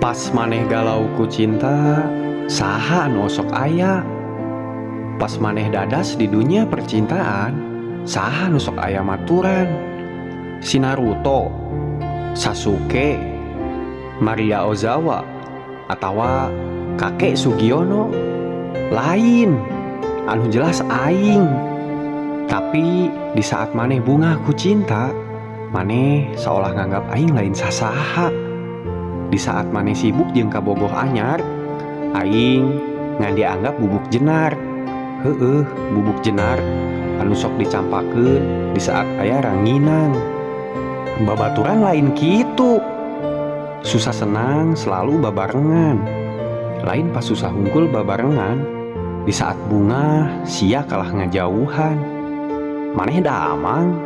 Pas maneh galau ku cinta, saha anu osok aya? Pas maneh dadas di dunia percintaan, saha anu sok aya maturan? Si Naruto, Sasuke, Maria Ozawa, atawa kakek Sugiono? Lain, anu jelas aing. Tapi di saat maneh bunga ku cinta, maneh seolah nganggap aing lain sasaha. Di saat maneh sibuk jeung kabogoh anyar, aing ngan dianggap bubuk jenar. Heueuh, bubuk jenar anu sok dicampakeun di saat aya ranginang. Babaturan lain kitu. Susah senang selalu babarengan. Lain pas susah hungkul babarengan. Di saat bunga sia kalah ngajauhan. Maneh damang.